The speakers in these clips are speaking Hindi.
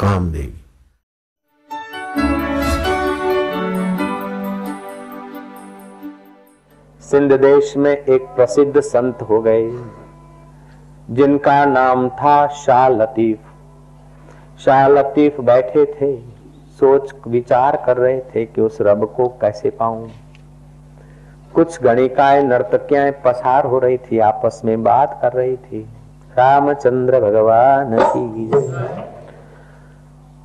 काम देगी। सिंध देश में एक प्रसिद्ध संत हो गए जिनका नाम था शाह लतीफ। शाह लतीफ बैठे थे, सोच विचार कर रहे थे कि उस रब को कैसे पाऊं। कुछ गणिकाएं नर्तकियां पसार हो रही थी, आपस में बात कर रही थी। रामचंद्र भगवान की जय।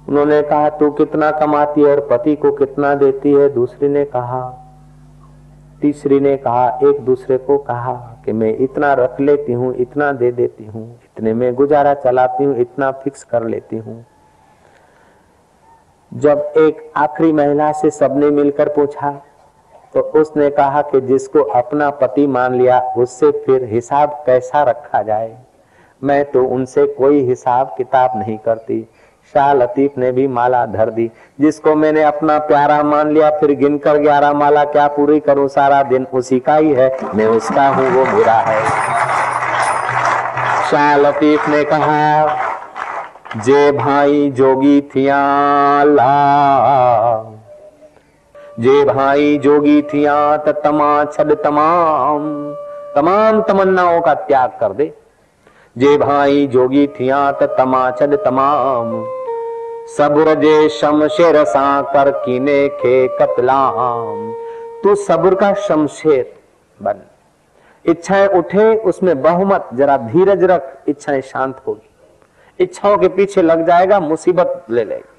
उन्होंने कहा तू कितना कमाती है और पति को कितना देती है। दूसरी ने कहा, तीसरी ने कहा, एक दूसरे को कहा कि मैं इतना रख लेती हूँ, इतना दे देती हूँ, इतने में गुजारा चलाती हूँ, इतना फिक्स कर लेती हूँ। जब एक आखिरी महिला से सबने मिलकर पूछा तो उसने कहा कि जिसको अपना पति मान लिया उससे फिर हिसाब कैसा रखा जाए, मैं तो उनसे कोई हिसाब किताब नहीं करती। शाह लतीफ ने भी माला धर दी। जिसको मैंने अपना प्यारा मान लिया फिर गिनकर 11 माला क्या पूरी करूं, सारा दिन उसी का ही है, मैं उसका हूं वो मेरा है। शाह लतीफ ने कहा जे भाई जोगी थिया ला, जे भाई जोगी थिया त तमा छद तमाम, तमाम तमन्नाओं का त्याग कर दे। जे भाई जोगी थिया त तमा छद तमाम, सब्र जे शमशेर सा कर कीने खे कतलाम। तू सब्र का शमशेर बन, इच्छाएं उठे उसमें बहुमत, जरा धीरज रख, इच्छाएं शांत होगी। इच्छाओं के पीछे लग जाएगा मुसीबत ले लेगा।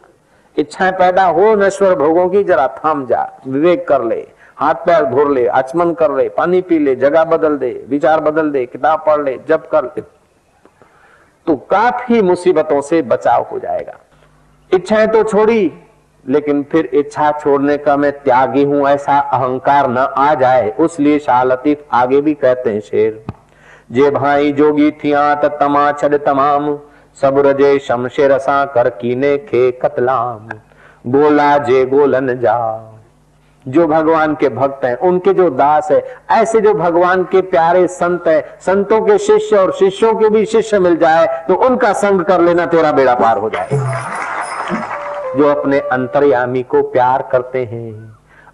इच्छाएं पैदा हो नश्वर भोगों की, जरा थाम जा, विवेक कर ले, हाथ पैर धो ले, आचमन कर ले, पानी पी ले, जगह बदल दे, विचार बदल दे, किताब पढ़ ले, जप कर ले, तो काफी मुसीबतों से बचाव हो जाएगा। इच्छाएं तो छोड़ी, लेकिन फिर इच्छा छोड़ने का मैं त्यागी हूं ऐसा अहंकार न आ जाए। उसलिए शाह लतीफ आगे भी कहते हैं शेर, जे भाई जोगी थिया त तमा छद तमाम, सब्र जे शमशेर सा कर कीने खे कतलाम। गोला जे गोलन जा, जो भगवान के भक्त हैं, उनके जो दास है, ऐसे जो भगवान के प्यारे संत है, संतों के शिष्य और शिष्यों के भी शिष्य मिल जाए तो उनका संग कर लेना, तेरा बेड़ा पार हो जाएगा। जो अपने अंतर्यामी को प्यार करते हैं,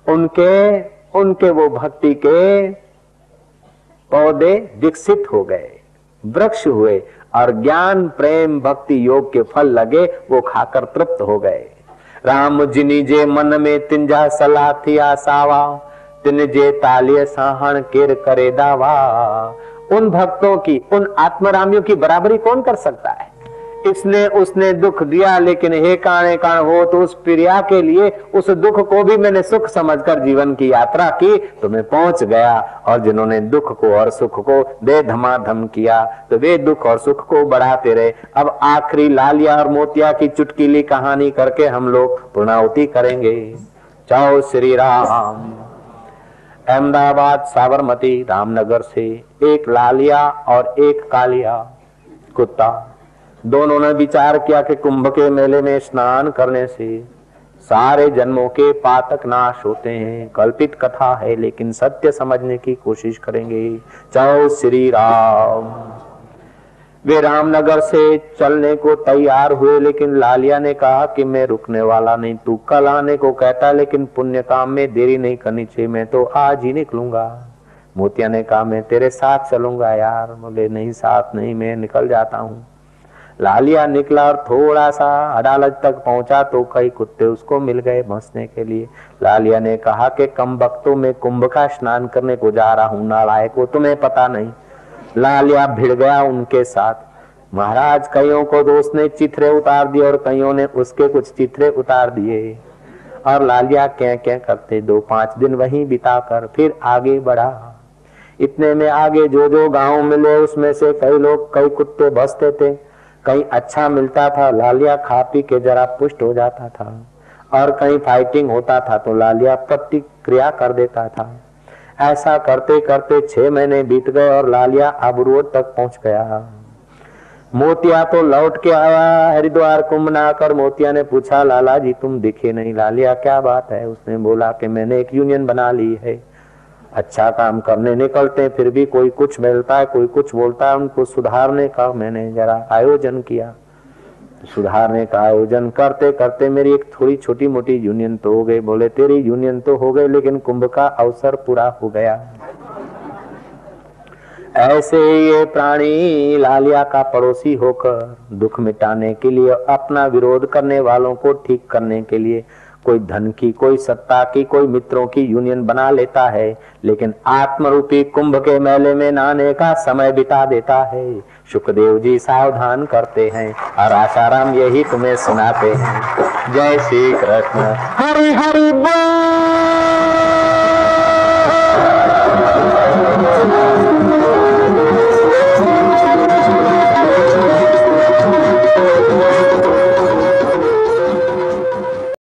उनके वो भक्ति के पौधे विकसित हो गए, वृक्ष हुए और ज्ञान प्रेम भक्ति योग के फल लगे, वो खाकर तृप्त हो गए। राम जिनी जे मन में तिंजा सलाह थी आसावा, तिन जे तालिय साहण केर करे दावा। उन भक्तों की, उन आत्मरामियों की बराबरी कौन कर सकता है। इसने उसने दुख दिया, लेकिन हे काणे काण हो, तो उस प्रिया के लिए उस दुख को भी मैंने सुख समझकर जीवन की यात्रा की तो मैं पहुंच गया। और जिन्होंने दुख को और सुख को दे धमाधम किया तो वे दुख और सुख को बढ़ाते रहे। अब आखिरी लालिया और मोतिया की चुटकीली कहानी करके हम लोग पूर्णाहुति करेंगे। चाओ श्री राम। अहमदाबाद साबरमती रामनगर से एक लालिया और एक कालिया कुत्ता, दोनों ने विचार किया कि कुंभ के मेले में स्नान करने से सारे जन्मों के पातक नाश होते हैं। कल्पित कथा है लेकिन सत्य समझने की कोशिश करेंगे। चाओ श्री राम। वे रामनगर से चलने को तैयार हुए, लेकिन लालिया ने कहा कि मैं रुकने वाला नहीं, तू कल आने को कहता, लेकिन पुण्य काम में देरी नहीं करनी चाहिए, मैं तो आज ही निकलूंगा। मोतिया ने कहा मैं तेरे साथ चलूंगा यार। बोले नहीं, साथ नहीं, मैं निकल जाता हूँ। लालिया निकला और थोड़ा सा अदालत तक पहुंचा तो कई कुत्ते उसको मिल गए भंसने के लिए। लालिया ने कहा कि कम वक्तों में कुंभ का स्नान करने को जा रहा हूं, नालायक को तुम्हें पता नहीं। लालिया भिड़ गया उनके साथ। महाराज कईयों को तो उसने चित्रे उतार दिए और कईयों ने उसके कुछ चित्रे उतार दिए। और लालिया क्या क्या करते 2-5 दिन वहीं बिताकर फिर आगे बढ़ा। इतने में आगे जो जो गांव मिले उसमें से कई कुत्ते बसते थे, कहीं अच्छा मिलता था, लालिया खा पी के जरा पुष्ट हो जाता था, और कहीं फाइटिंग होता था तो लालिया प्रतिक्रिया कर देता था। ऐसा करते करते 6 महीने बीत गए और लालिया अबरोड तक पहुंच गया। मोतिया तो लौट के आया हरिद्वार कुंभ नहाकर। मोतिया ने पूछा लाला जी तुम दिखे नहीं। लालिया क्या बात है। उसने बोला कि मैंने एक यूनियन बना ली है, अच्छा काम करने निकलते हैं फिर भी कोई कुछ मिलता है, कोई कुछ बोलता है, उनको सुधारने का मैंने जरा आयोजन किया। सुधारने का आयोजन करते करते मेरी एक थोड़ी छोटी मोटी यूनियन तो हो गई। बोले तेरी यूनियन तो हो गई लेकिन कुंभ का अवसर पूरा हो गया। ऐसे ये प्राणी लालिया का पड़ोसी होकर दुख मिटाने के लिए, अपना विरोध करने वालों को ठीक करने के लिए कोई धन की, कोई सत्ता की, कोई मित्रों की यूनियन बना लेता है, लेकिन आत्मरूपी कुंभ के मेले में नहाने का समय बिता देता है। शुकदेव जी सावधान करते हैं और आसाराम यही तुम्हें सुनाते हैं। जय श्री कृष्ण। हरि हरि बोल।